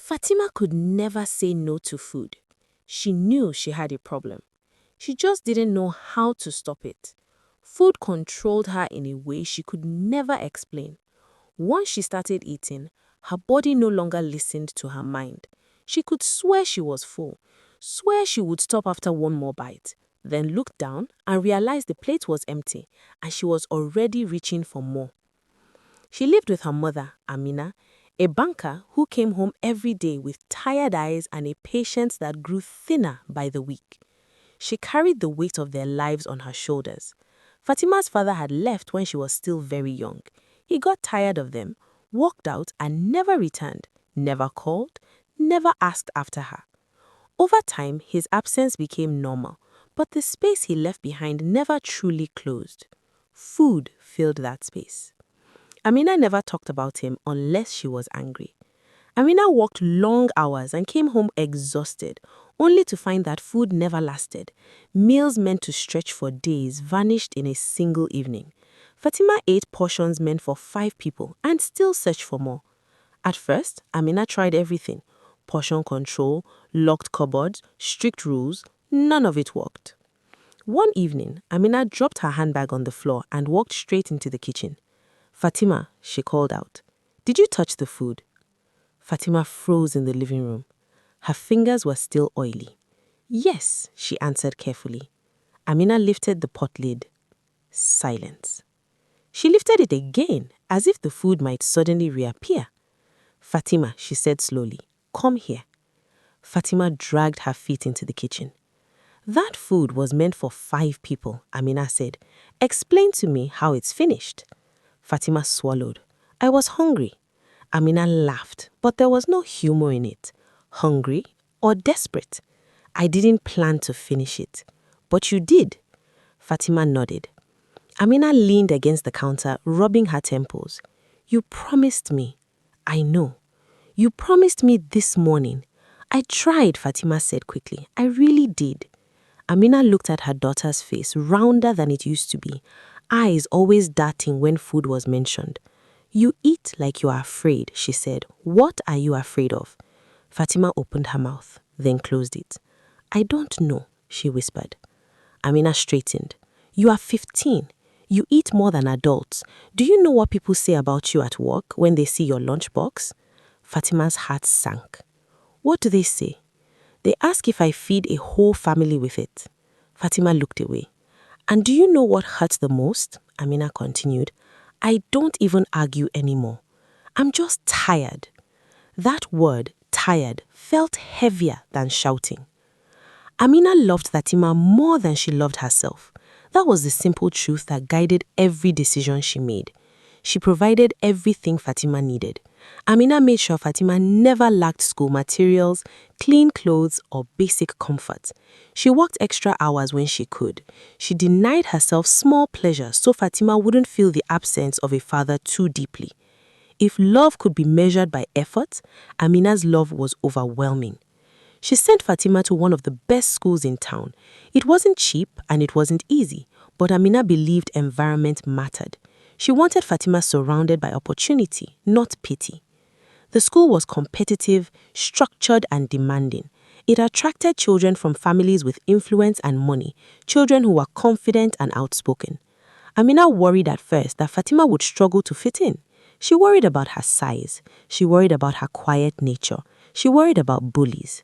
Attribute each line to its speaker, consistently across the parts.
Speaker 1: Fatima could never say no to food. She knew she had a problem. She just didn't know how to stop it. Food controlled her in a way she could never explain. Once she started eating, her body no longer listened to her mind. She could swear she was full, swear she would stop after one more bite, then look down and realize the plate was empty and she was already reaching for more. She lived with her mother, Amina, a banker who came home every day with tired eyes and a patience that grew thinner by the week. She carried the weight of their lives on her shoulders. Fatima's father had left when she was still very young. He got tired of them, walked out and never returned, never called, never asked after her. Over time, his absence became normal, but the space he left behind never truly closed. Food filled that space. Amina never talked about him unless she was angry. Amina worked long hours and came home exhausted, only to find that food never lasted. Meals meant to stretch for days vanished in a single evening. Fatima ate portions meant for 5 people and still searched for more. At first, Amina tried everything. Portion control, locked cupboards, strict rules, none of it worked. One evening, Amina dropped her handbag on the floor and walked straight into the kitchen. "Fatima," she called out, "did you touch the food?" Fatima froze in the living room. Her fingers were still oily. "Yes," she answered carefully. Amina lifted the pot lid. Silence. She lifted it again, as if the food might suddenly reappear. "Fatima," she said slowly, "come here." Fatima dragged her feet into the kitchen. "That food was meant for 5 people," Amina said. "Explain to me how it's finished." Fatima swallowed. "I was hungry." Amina laughed, but there was no humor in it. "Hungry or desperate?" "I didn't plan to finish it." "But you did." Fatima nodded. Amina leaned against the counter, rubbing her temples. "You promised me." "I know. You promised me this morning." "I tried," Fatima said quickly. "I really did." Amina looked at her daughter's face, rounder than it used to be, eyes always darting when food was mentioned. "You eat like you are afraid," she said. "What are you afraid of?" Fatima opened her mouth, then closed it. "I don't know," she whispered. Amina straightened. "You are 15. You eat more than adults. Do you know what people say about you at work when they see your lunchbox?" Fatima's heart sank. "What do they say?" "They ask if I feed a whole family with it." Fatima looked away. "And do you know what hurts the most?" Amina continued. "I don't even argue anymore. I'm just tired." That word, tired, felt heavier than shouting. Amina loved Fatima more than she loved herself. That was the simple truth that guided every decision she made. She provided everything Fatima needed. Amina made sure Fatima never lacked school materials, clean clothes, or basic comfort. She worked extra hours when she could. She denied herself small pleasures so Fatima wouldn't feel the absence of a father too deeply. If love could be measured by effort, Amina's love was overwhelming. She sent Fatima to one of the best schools in town. It wasn't cheap and it wasn't easy, but Amina believed environment mattered. She wanted Fatima surrounded by opportunity, not pity. The school was competitive, structured, and demanding. It attracted children from families with influence and money, children who were confident and outspoken. Amina worried at first that Fatima would struggle to fit in. She worried about her size. She worried about her quiet nature. She worried about bullies.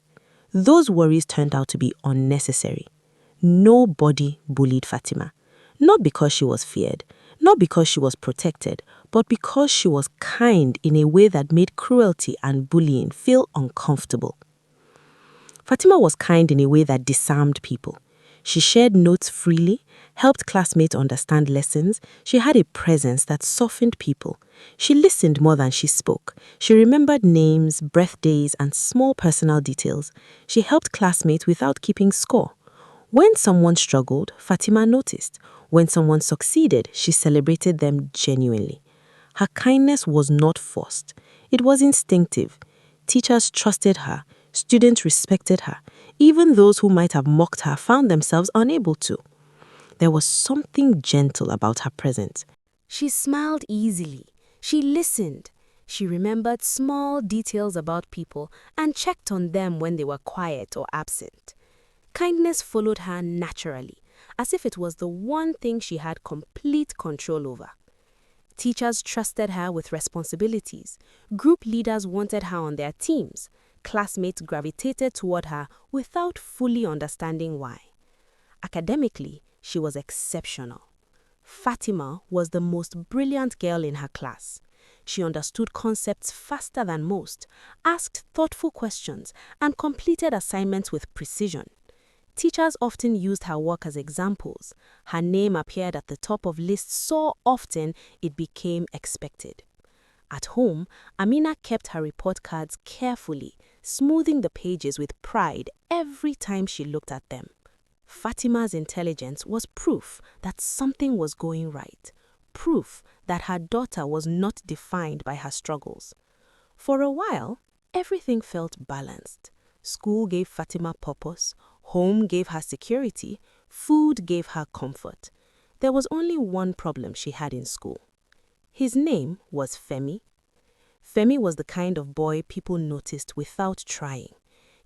Speaker 1: Those worries turned out to be unnecessary. Nobody bullied Fatima. Not because she was feared, not because she was protected, but because she was kind in a way that made cruelty and bullying feel uncomfortable. Fatima was kind in a way that disarmed people. She shared notes freely, helped classmates understand lessons. She had a presence that softened people. She listened more than she spoke. She remembered names, birthdays, and small personal details. She helped classmates without keeping score. When someone struggled, Fatima noticed. When someone succeeded, she celebrated them genuinely. Her kindness was not forced. It was instinctive. Teachers trusted her. Students respected her. Even those who might have mocked her found themselves unable to. There was something gentle about her presence. She smiled easily. She listened. She remembered small details about people and checked on them when they were quiet or absent. Kindness followed her naturally, as if it was the one thing she had complete control over. Teachers trusted her with responsibilities. Group leaders wanted her on their teams. Classmates gravitated toward her without fully understanding why. Academically, she was exceptional. Fatima was the most brilliant girl in her class. She understood concepts faster than most, asked thoughtful questions, and completed assignments with precision. Teachers often used her work as examples. Her name appeared at the top of lists so often it became expected. At home, Amina kept her report cards carefully, smoothing the pages with pride every time she looked at them. Fatima's intelligence was proof that something was going right, proof that her daughter was not defined by her struggles. For a while, everything felt balanced. School gave Fatima purpose, home gave her security, food gave her comfort. There was only one problem she had in school. His name was Femi. Femi was the kind of boy people noticed without trying.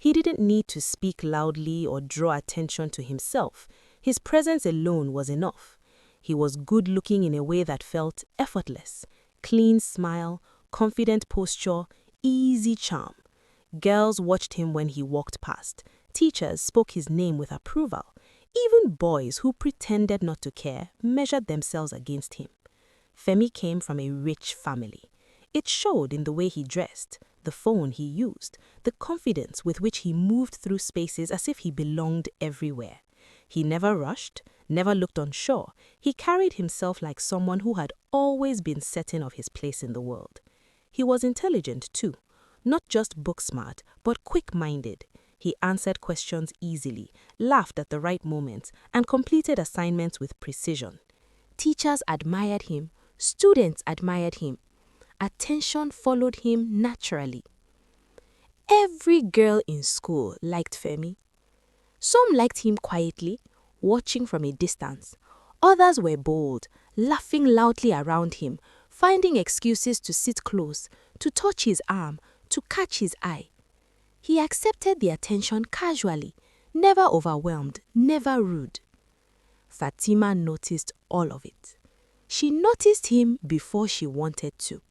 Speaker 1: He didn't need to speak loudly or draw attention to himself. His presence alone was enough. He was good-looking in a way that felt effortless. Clean smile, confident posture, easy charm. Girls watched him when he walked past. Teachers spoke his name with approval. Even boys who pretended not to care measured themselves against him. Femi came from a rich family. It showed in the way he dressed, the phone he used, the confidence with which he moved through spaces as if he belonged everywhere. He never rushed, never looked unsure. He carried himself like someone who had always been certain of his place in the world. He was intelligent too. Not just book smart, but quick-minded. He answered questions easily, laughed at the right moments, and completed assignments with precision. Teachers admired him. Students admired him. Attention followed him naturally. Every girl in school liked Femi. Some liked him quietly, watching from a distance. Others were bold, laughing loudly around him, finding excuses to sit close, to touch his arm, to catch his eye. He accepted the attention casually, never overwhelmed, never rude. Fatima noticed all of it. She noticed him before she wanted to.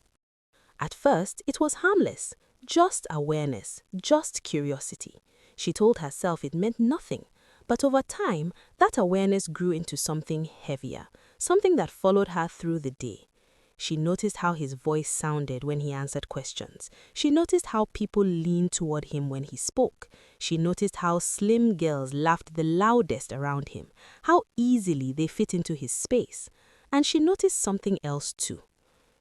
Speaker 1: At first, it was harmless, just awareness, just curiosity. She told herself it meant nothing, but over time, that awareness grew into something heavier, something that followed her through the day. She noticed how his voice sounded when he answered questions. She noticed how people leaned toward him when he spoke. She noticed how slim girls laughed the loudest around him, how easily they fit into his space. And she noticed something else too.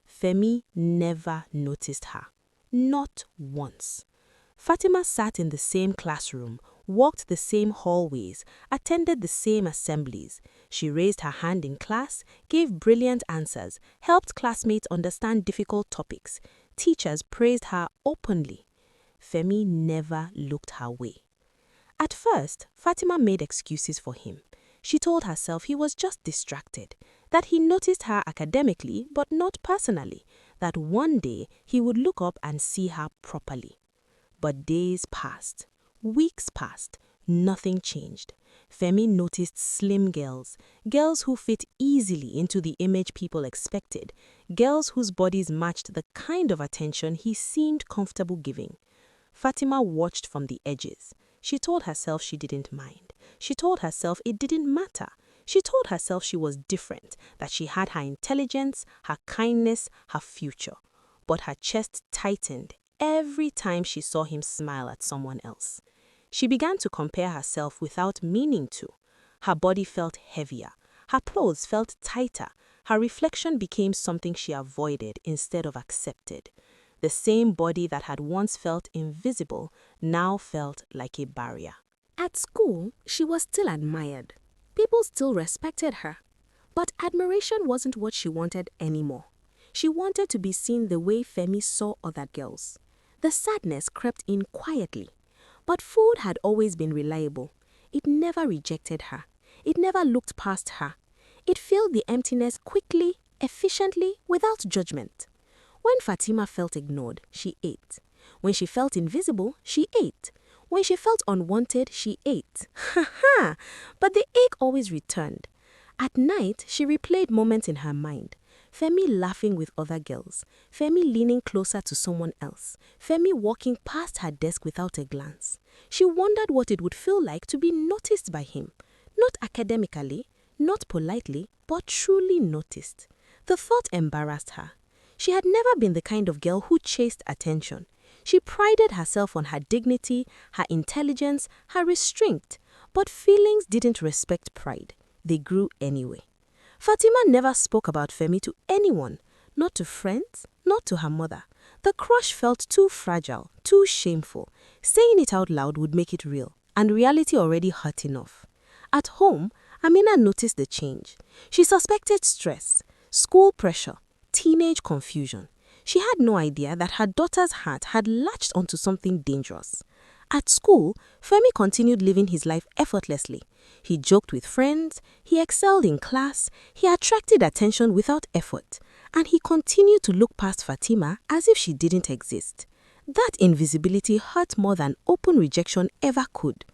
Speaker 1: Femi never noticed her. Not once. Fatima sat in the same classroom, walked the same hallways, attended the same assemblies. She raised her hand in class, gave brilliant answers, helped classmates understand difficult topics. Teachers praised her openly. Femi never looked her way. At first, Fatima made excuses for him. She told herself he was just distracted, that he noticed her academically but not personally, that one day he would look up and see her properly. But days passed, weeks passed, nothing changed. Femi noticed slim girls, girls who fit easily into the image people expected, girls whose bodies matched the kind of attention he seemed comfortable giving. Fatima watched from the edges. She told herself she didn't mind. She told herself it didn't matter. She told herself she was different, that she had her intelligence, her kindness, her future. But her chest tightened every time she saw him smile at someone else. She began to compare herself without meaning to. Her body felt heavier. Her clothes felt tighter. Her reflection became something she avoided instead of accepted. The same body that had once felt invisible now felt like a barrier. At school, she was still admired. People still respected her. But admiration wasn't what she wanted anymore. She wanted to be seen the way Femi saw other girls. The sadness crept in quietly. But food had always been reliable. It never rejected her. It never looked past her. It filled the emptiness quickly, efficiently, without judgment. When Fatima felt ignored, she ate. When she felt invisible, she ate. When she felt unwanted, she ate. Ha ha! But the ache always returned. At night, she replayed moments in her mind. Femi laughing with other girls, Femi leaning closer to someone else, Femi walking past her desk without a glance. She wondered what it would feel like to be noticed by him. Not academically, not politely, but truly noticed. The thought embarrassed her. She had never been the kind of girl who chased attention. She prided herself on her dignity, her intelligence, her restraint. But feelings didn't respect pride. They grew anyway. Fatima never spoke about Femi to anyone, not to friends, not to her mother. The crush felt too fragile, too shameful. Saying it out loud would make it real, and reality already hurt enough. At home, Amina noticed the change. She suspected stress, school pressure, teenage confusion. She had no idea that her daughter's heart had latched onto something dangerous. At school, Femi continued living his life effortlessly. He joked with friends, he excelled in class, he attracted attention without effort, and he continued to look past Fatima as if she didn't exist. That invisibility hurt more than open rejection ever could.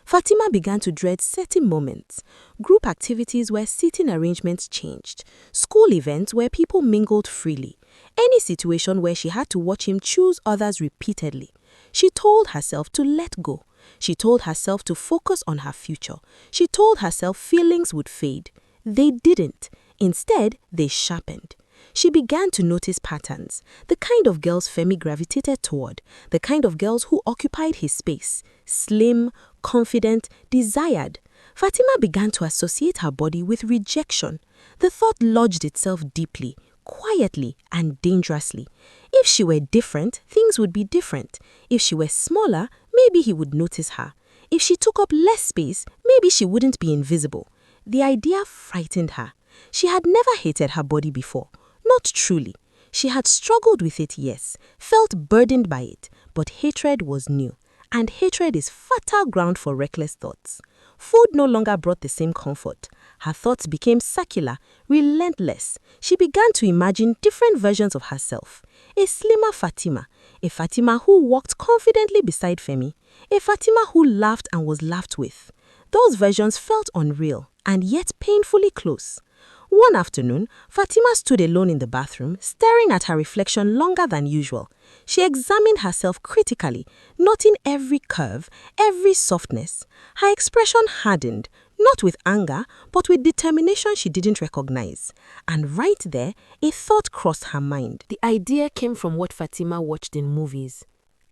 Speaker 1: Fatima began to dread certain moments. Group activities where seating arrangements changed. School events where people mingled freely. Any situation where she had to watch him choose others repeatedly. She told herself to let go. She told herself to focus on her future. She told herself feelings would fade. They didn't. Instead, they sharpened. She began to notice patterns, the kind of girls Femi gravitated toward, the kind of girls who occupied his space, slim, confident, desired. Fatima began to associate her body with rejection. The thought lodged itself deeply, quietly and dangerously. If she were different, things would be different. If she were smaller, maybe he would notice her. If she took up less space, maybe she wouldn't be invisible. The idea frightened her. She had never hated her body before. Not truly. She had struggled with it, yes, felt burdened by it, but hatred was new. And hatred is fertile ground for reckless thoughts. Food no longer brought the same comfort. Her thoughts became circular, relentless. She began to imagine different versions of herself. A slimmer Fatima, a Fatima who walked confidently beside Femi, a Fatima who laughed and was laughed with. Those versions felt unreal and yet painfully close. One afternoon, Fatima stood alone in the bathroom, staring at her reflection longer than usual. She examined herself critically, noting every curve, every softness. Her expression hardened, not with anger, but with determination she didn't recognize. And right there, a thought crossed her mind. The idea came from what Fatima watched in movies.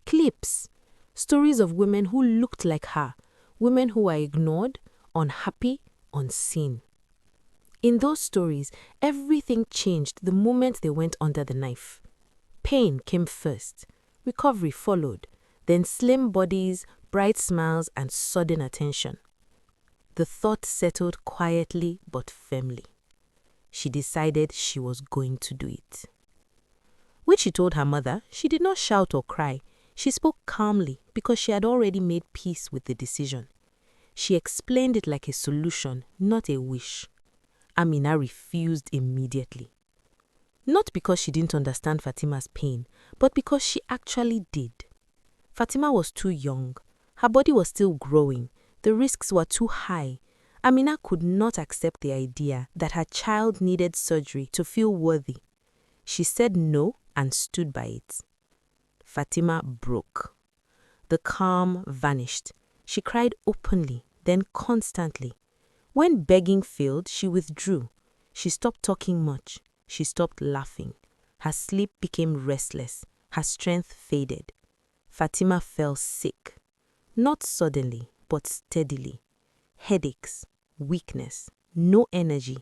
Speaker 1: Clips. Stories of women who looked like her. Women who were ignored, unhappy, unseen. In those stories, everything changed the moment they went under the knife. Pain came first, recovery followed, then slim bodies, bright smiles, and sudden attention. The thought settled quietly but firmly. She decided she was going to do it. When she told her mother, she did not shout or cry. She spoke calmly because she had already made peace with the decision. She explained it like a solution, not a wish. Amina refused immediately. Not because she didn't understand Fatima's pain, but because she actually did. Fatima was too young. Her body was still growing. The risks were too high. Amina could not accept the idea that her child needed surgery to feel worthy. She said no and stood by it. Fatima broke. The calm vanished. She cried openly, then constantly. When begging failed, she withdrew. She stopped talking much. She stopped laughing. Her sleep became restless. Her strength faded. Fatima fell sick. Not suddenly, but steadily. Headaches, weakness, no energy.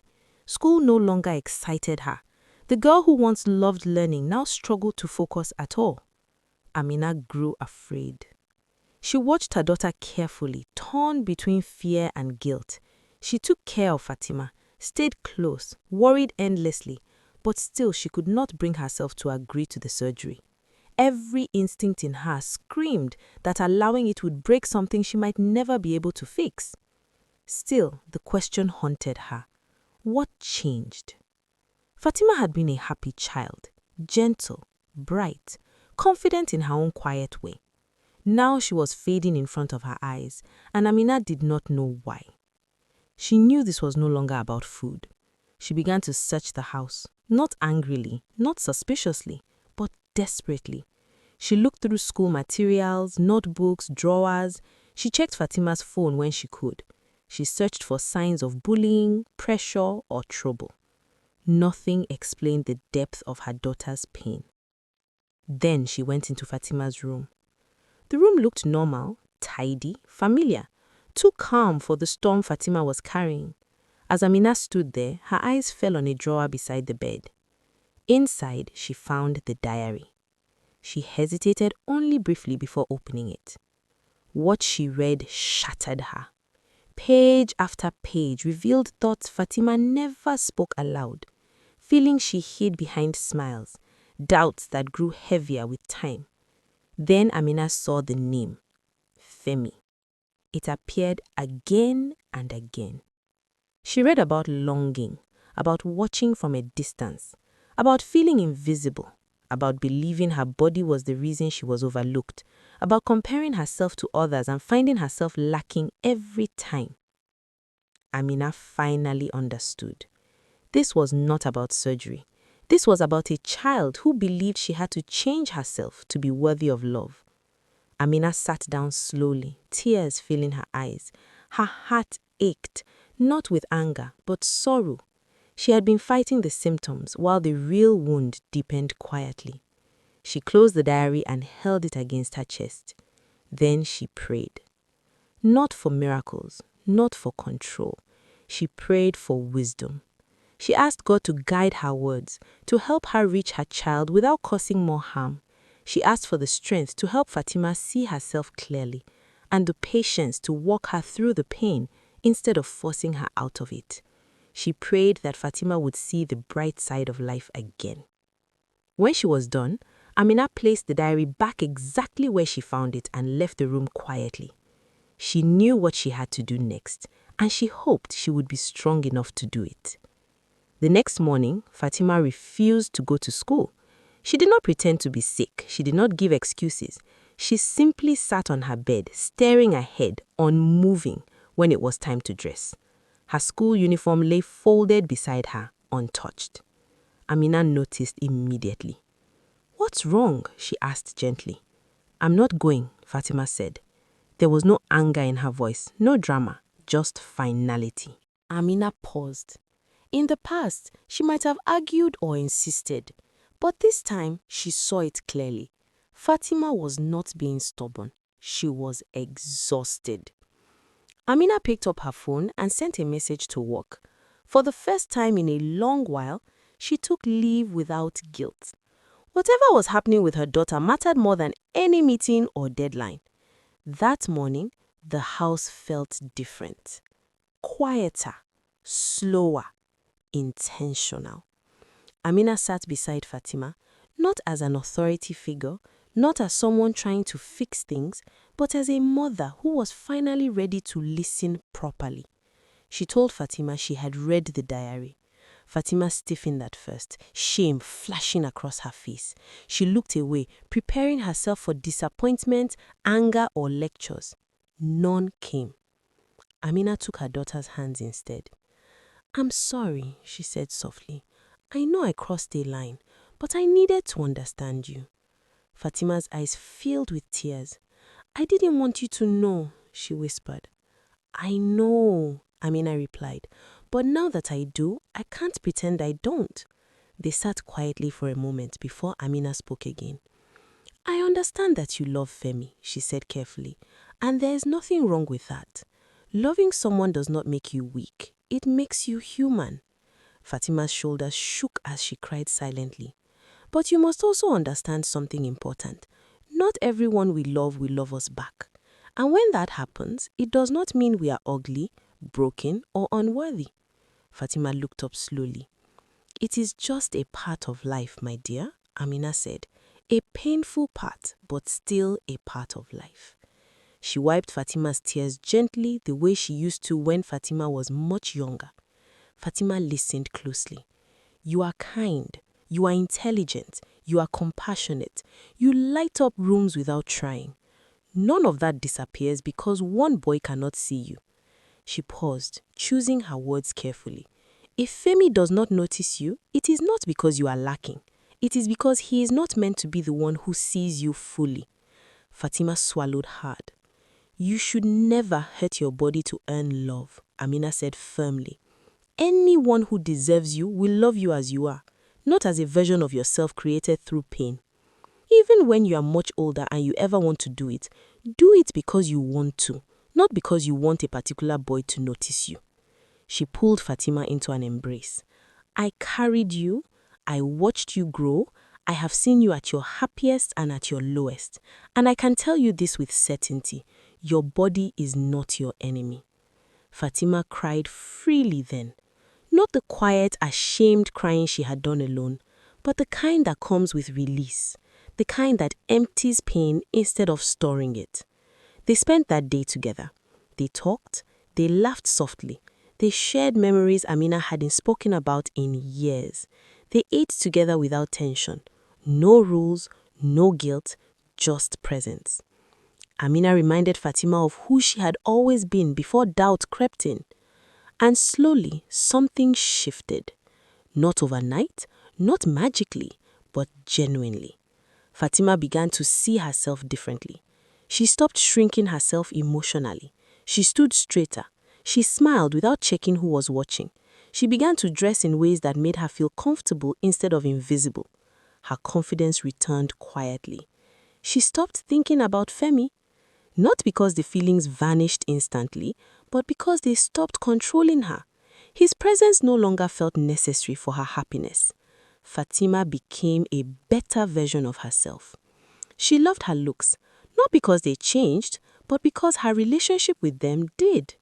Speaker 1: School no longer excited her. The girl who once loved learning now struggled to focus at all. Amina grew afraid. She watched her daughter carefully, torn between fear and guilt. She took care of Fatima, stayed close, worried endlessly, but still she could not bring herself to agree to the surgery. Every instinct in her screamed that allowing it would break something she might never be able to fix. Still, the question haunted her. What changed? Fatima had been a happy child, gentle, bright, confident in her own quiet way. Now she was fading in front of her eyes, and Amina did not know why. She knew this was no longer about food. She began to search the house, not angrily, not suspiciously, but desperately. She looked through school materials, notebooks, drawers. She checked Fatima's phone when she could. She searched for signs of bullying, pressure, or trouble. Nothing explained the depth of her daughter's pain. Then she went into Fatima's room. The room looked normal, tidy, familiar, too calm for the storm Fatima was carrying. As Amina stood there, her eyes fell on a drawer beside the bed. Inside, she found the diary. She hesitated only briefly before opening it. What she read shattered her. Page after page revealed thoughts Fatima never spoke aloud, feelings she hid behind smiles, doubts that grew heavier with time. Then Amina saw the name, Femi. It appeared again and again. She read about longing, about watching from a distance, about feeling invisible, about believing her body was the reason she was overlooked, about comparing herself to others and finding herself lacking every time. Amina finally understood. This was not about surgery. This was about a child who believed she had to change herself to be worthy of love. Amina sat down slowly, tears filling her eyes. Her heart ached, not with anger, but sorrow. She had been fighting the symptoms while the real wound deepened quietly. She closed the diary and held it against her chest. Then she prayed. Not for miracles, not for control. She prayed for wisdom. She asked God to guide her words, to help her reach her child without causing more harm. She asked for the strength to help Fatima see herself clearly, and the patience to walk her through the pain instead of forcing her out of it. She prayed that Fatima would see the bright side of life again. When she was done, Amina placed the diary back exactly where she found it and left the room quietly. She knew what she had to do next, and she hoped she would be strong enough to do it. The next morning, Fatima refused to go to school. She did not pretend to be sick. She did not give excuses. She simply sat on her bed, staring ahead, unmoving, when it was time to dress. Her school uniform lay folded beside her, untouched. Amina noticed immediately. "What's wrong?" she asked gently. "I'm not going," Fatima said. There was no anger in her voice, no drama, just finality. Amina paused. In the past, she might have argued or insisted, but this time she saw it clearly. Fatima was not being stubborn. She was exhausted. Amina picked up her phone and sent a message to work. For the first time in a long while, she took leave without guilt. Whatever was happening with her daughter mattered more than any meeting or deadline. That morning, the house felt different. Quieter, slower, intentional. Amina sat beside Fatima, not as an authority figure, not as someone trying to fix things, but as a mother who was finally ready to listen properly. She told Fatima she had read the diary. Fatima stiffened at first, shame flashing across her face. She looked away, preparing herself for disappointment, anger, or lectures. None came. Amina took her daughter's hands instead. "I'm sorry," she said softly. "I know I crossed a line, but I needed to understand you." Fatima's eyes filled with tears. "I didn't want you to know," she whispered. "I know," Amina replied, "but now that I do, I can't pretend I don't." They sat quietly for a moment before Amina spoke again. "I understand that you love Femi," she said carefully, "and there is nothing wrong with that. Loving someone does not make you weak. It makes you human." Fatima's shoulders shook as she cried silently. "But you must also understand something important. Not everyone we love will love us back. And when that happens, it does not mean we are ugly, broken, or unworthy." Fatima looked up slowly. "It is just a part of life, my dear," Amina said. "A painful part, but still a part of life." She wiped Fatima's tears gently the way she used to when Fatima was much younger. Fatima listened closely. "You are kind. You are intelligent. You are compassionate. You light up rooms without trying. None of that disappears because one boy cannot see you. She paused, choosing her words carefully. If Femi does not notice you, it is not because you are lacking. It is because he is not meant to be the one who sees you fully. Fatima swallowed hard. You should never hurt your body to earn love, Amina said firmly. Anyone who deserves you will love you as you are, not as a version of yourself created through pain. Even when you are much older and you ever want to do it because you want to, not because you want a particular boy to notice you. She pulled Fatima into an embrace. I carried you. I watched you grow. I have seen you at your happiest and at your lowest. And I can tell you this with certainty. Your body is not your enemy. Fatima cried freely then. Not the quiet, ashamed crying she had done alone, but the kind that comes with release. The kind that empties pain instead of storing it. They spent that day together. They talked. They laughed softly. They shared memories Amina hadn't spoken about in years. They ate together without tension. No rules, no guilt, just presence. Amina reminded Fatima of who she had always been before doubt crept in. And slowly, something shifted. Not overnight, not magically, but genuinely. Fatima began to see herself differently. She stopped shrinking herself emotionally. She stood straighter. She smiled without checking who was watching. She began to dress in ways that made her feel comfortable instead of invisible. Her confidence returned quietly. She stopped thinking about Femi, not because the feelings vanished instantly, but because they stopped controlling her. His presence no longer felt necessary for her happiness. Fatima became a better version of herself. She loved her looks, not because they changed, but because her relationship with them did.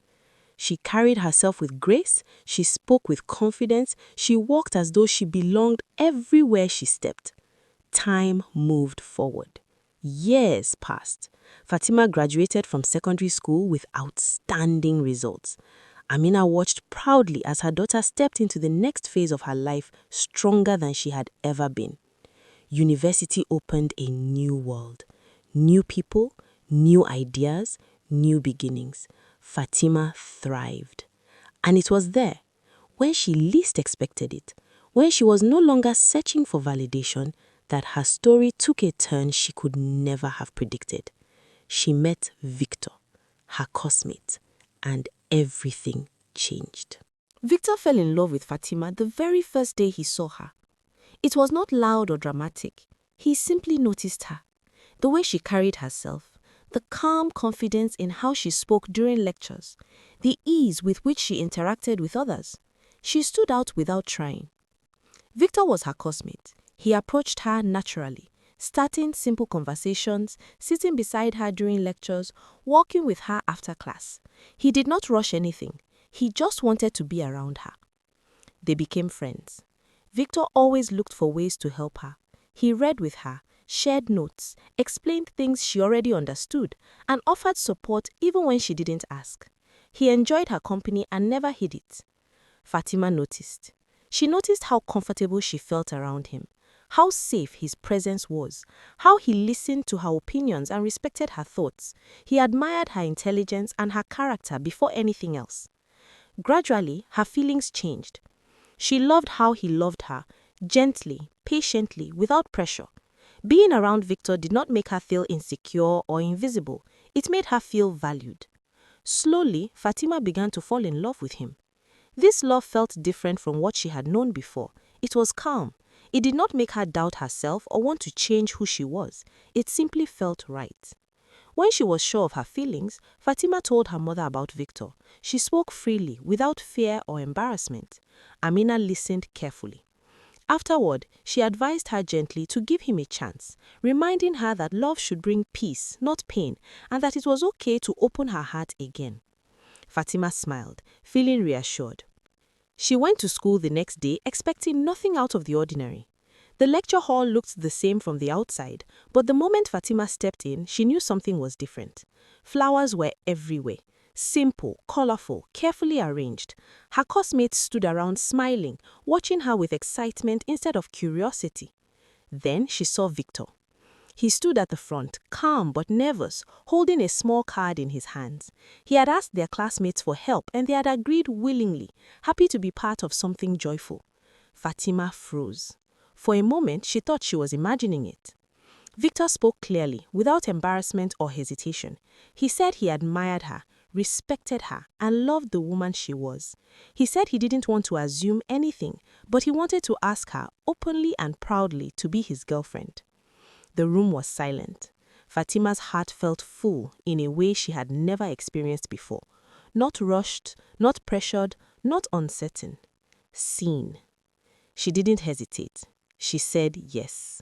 Speaker 1: She carried herself with grace, she spoke with confidence, she walked as though she belonged everywhere she stepped. Time moved forward. Years passed. Fatima graduated from secondary school with outstanding results. Amina watched proudly as her daughter stepped into the next phase of her life stronger than she had ever been. University opened a new world. New people, new ideas, new beginnings. Fatima thrived. And it was there, when she least expected it, when she was no longer searching for validation, that her story took a turn she could never have predicted. She met Victor, her classmate, and everything changed. Victor fell in love with Fatima the very first day he saw her. It was not loud or dramatic. He simply noticed her. The way she carried herself, the calm confidence in how she spoke during lectures, the ease with which she interacted with others. She stood out without trying. Victor was her classmate. He approached her naturally, starting simple conversations, sitting beside her during lectures, walking with her after class. He did not rush anything. He just wanted to be around her. They became friends. Victor always looked for ways to help her. He read with her, shared notes, explained things she already understood, and offered support even when she didn't ask. He enjoyed her company and never hid it. Fatima noticed. She noticed how comfortable she felt around him, how safe his presence was, how he listened to her opinions and respected her thoughts. He admired her intelligence and her character before anything else. Gradually, her feelings changed. She loved how he loved her, gently, patiently, without pressure. Being around Victor did not make her feel insecure or invisible. It made her feel valued. Slowly, Fatima began to fall in love with him. This love felt different from what she had known before. It was calm. It did not make her doubt herself or want to change who she was. It simply felt right. When she was sure of her feelings, Fatima told her mother about Victor. She spoke freely, without fear or embarrassment. Amina listened carefully. Afterward, she advised her gently to give him a chance, reminding her that love should bring peace, not pain, and that it was okay to open her heart again. Fatima smiled, feeling reassured. She went to school the next day expecting nothing out of the ordinary. The lecture hall looked the same from the outside, but the moment Fatima stepped in, she knew something was different. Flowers were everywhere. Simple, colorful, carefully arranged. Her classmates stood around smiling, watching her with excitement instead of curiosity. Then she saw Victor. He stood at the front, calm but nervous, holding a small card in his hands. He had asked their classmates for help and they had agreed willingly, happy to be part of something joyful. Fatima froze. For a moment, she thought she was imagining it. Victor spoke clearly, without embarrassment or hesitation. He said he admired her, respected her, and loved the woman she was. He said he didn't want to assume anything, but he wanted to ask her, openly and proudly, to be his girlfriend. The room was silent. Fatima's heart felt full in a way she had never experienced before. Not rushed, not pressured, not uncertain. Seen. She didn't hesitate. She said yes.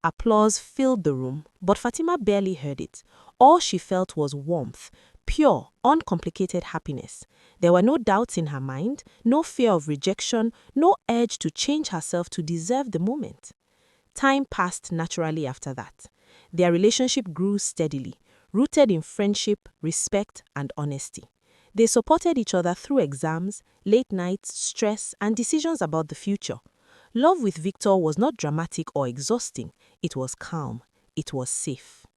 Speaker 1: Applause filled the room, but Fatima barely heard it. All she felt was warmth, pure, uncomplicated happiness. There were no doubts in her mind, no fear of rejection, no urge to change herself to deserve the moment. Time passed naturally after that. Their relationship grew steadily, rooted in friendship, respect, and honesty. They supported each other through exams, late nights, stress, and decisions about the future. Love with Victor was not dramatic or exhausting. It was calm. It was safe.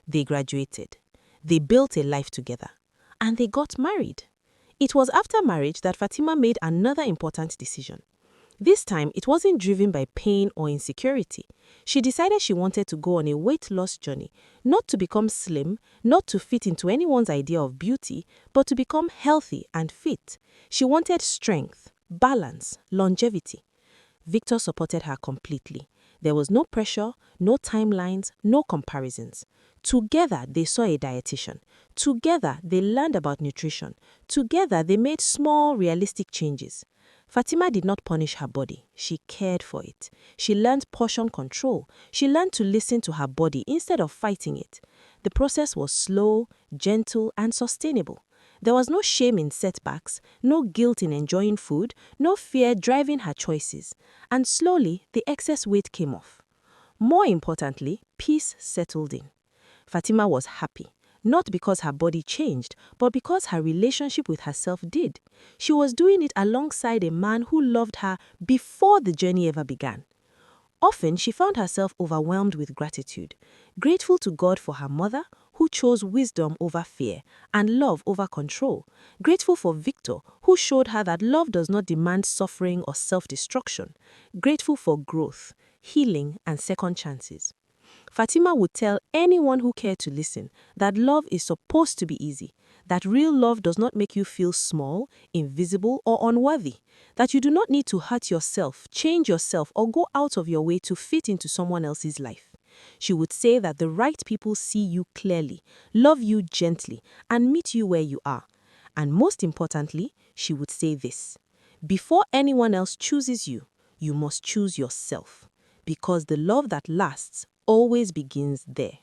Speaker 1: They graduated. They built a life together. And they got married. It was after marriage that Fatima made another important decision. This time, it wasn't driven by pain or insecurity. She decided she wanted to go on a weight loss journey, not to become slim, not to fit into anyone's idea of beauty, but to become healthy and fit. She wanted strength, balance, longevity. Victor supported her completely. There was no pressure, no timelines, no comparisons. Together, they saw a dietitian. Together, they learned about nutrition. Together, they made small, realistic changes. Fatima did not punish her body. She cared for it. She learned portion control. She learned to listen to her body instead of fighting it. The process was slow, gentle, and sustainable. There was no shame in setbacks, no guilt in enjoying food, no fear driving her choices. And slowly, the excess weight came off. More importantly, peace settled in. Fatima was happy, not because her body changed, but because her relationship with herself did. She was doing it alongside a man who loved her before the journey ever began. Often, she found herself overwhelmed with gratitude, grateful to God for her mother, who chose wisdom over fear and love over control, grateful for Victor, who showed her that love does not demand suffering or self-destruction, grateful for growth, healing, and second chances. Fatima would tell anyone who cared to listen that love is supposed to be easy, that real love does not make you feel small, invisible, or unworthy, that you do not need to hurt yourself, change yourself, or go out of your way to fit into someone else's life. She would say that the right people see you clearly, love you gently, and meet you where you are. And most importantly, she would say this: before anyone else chooses you, you must choose yourself, because the love that lasts always begins there.